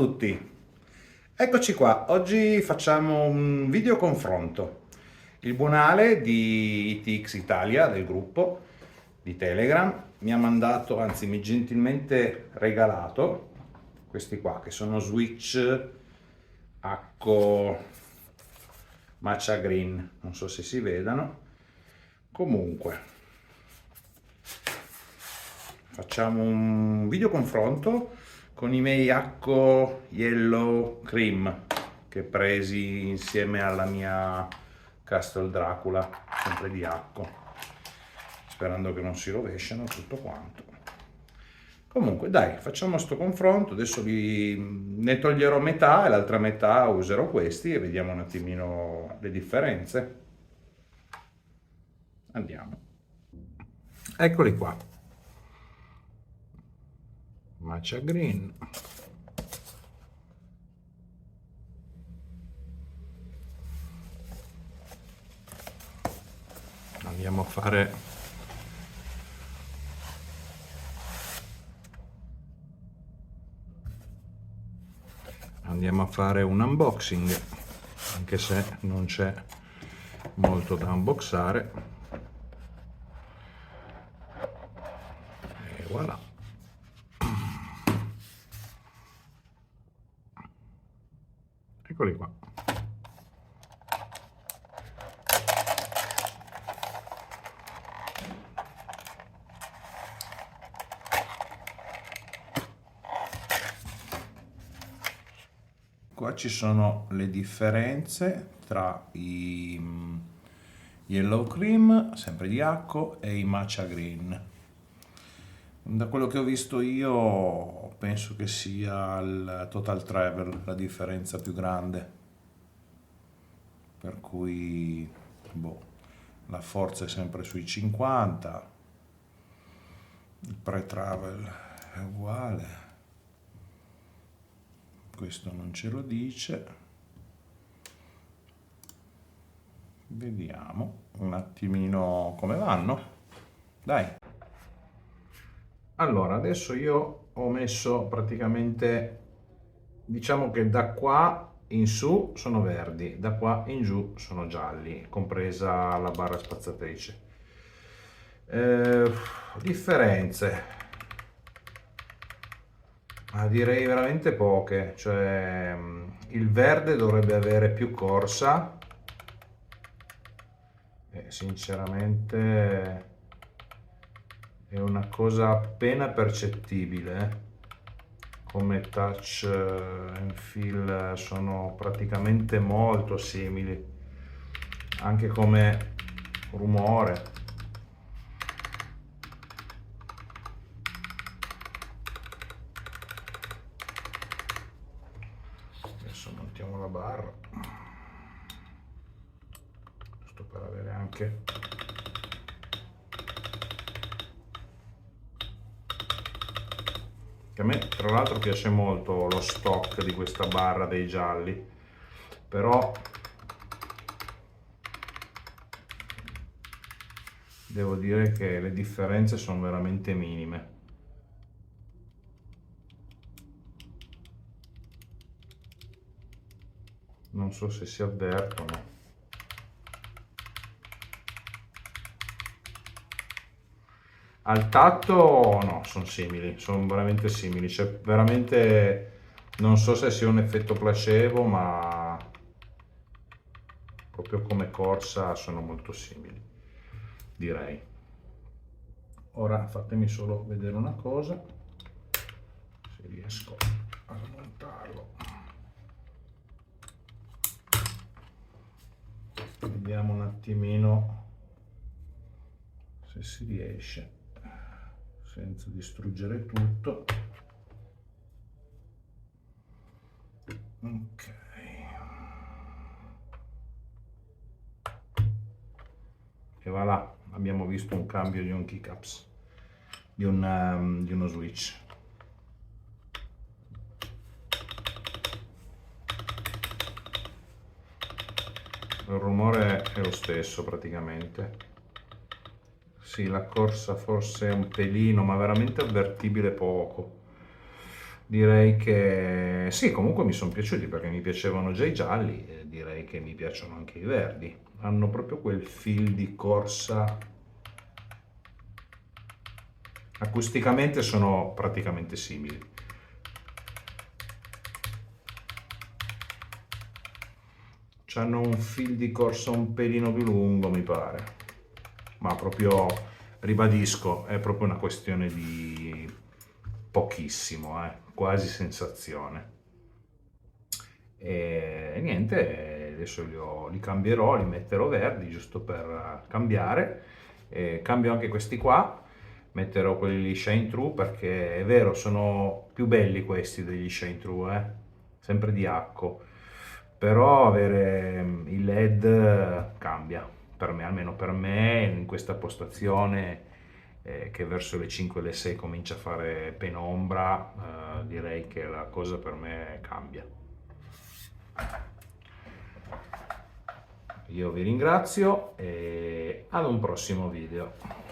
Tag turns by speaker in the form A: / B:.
A: tutti, eccoci qua. Oggi facciamo un video confronto. Il buon Ale di ITX Italia, del gruppo di Telegram, mi ha mandato, anzi mi ha gentilmente regalato questi qua, che sono Switch Acco Matcha Green. Non so se si vedano. Comunque, facciamo un video confronto con i miei Acco Yellow Cream che presi insieme alla mia Castle Dracula, sempre di Acco, sperando che non si rovesciano tutto quanto. Comunque dai, facciamo sto confronto. Adesso ne toglierò metà e l'altra metà userò questi e vediamo un attimino le differenze. Andiamo. Eccoli qua. Matcha Green. Andiamo a fare un unboxing, anche se non c'è molto da unboxare. E voilà. Eccoli qua. Qua ci sono le differenze tra i Yellow Cream, sempre di Acco, e i Matcha Green. Da quello che ho visto io penso che sia il Total Travel la differenza più grande, per cui la forza è sempre sui 50, il pre-travel è uguale, questo non ce lo dice. Vediamo un attimino come vanno, dai. Allora, adesso io ho messo praticamente, diciamo che da qua in su sono verdi, da qua in giù sono gialli, compresa la barra spazzatrice. Differenze, ma direi veramente poche, cioè il verde dovrebbe avere più corsa e sinceramente è una cosa appena percettibile. Come touch and feel sono praticamente molto simili, anche come rumore. Adesso montiamo la barra, giusto per avere anche che a me tra l'altro piace molto lo stock di questa barra dei gialli, però devo dire che le differenze sono veramente minime. Non so se si avvertono. Al tatto no, sono simili, sono veramente simili, cioè veramente non so se sia un effetto placebo, ma proprio come corsa sono molto simili, direi. Ora fatemi solo vedere una cosa, se riesco a smontarlo. Vediamo un attimino se si riesce senza distruggere tutto. Ok, e voilà, abbiamo visto un cambio di un keycaps, di uno switch. Il rumore è lo stesso praticamente. Sì, la corsa forse è un pelino, ma veramente avvertibile poco. direi che sì, comunque mi sono piaciuti perché mi piacevano già i gialli, e direi che mi piacciono anche i verdi. Hanno proprio quel feel di corsa. Acusticamente sono praticamente simili. C'hanno un fil di corsa un pelino più lungo, mi pare. Ma proprio, ribadisco, è proprio una questione di pochissimo, quasi sensazione. E niente, adesso li cambierò, li metterò verdi giusto per cambiare. Cambio anche questi qua, metterò quelli di Shine True perché è vero, sono più belli questi degli Shine True, sempre di Acco. Però avere il LED cambia, per me, almeno per me, in questa postazione che verso le 5 e le 6 comincia a fare penombra, direi che la cosa per me cambia. Io vi ringrazio e ad un prossimo video.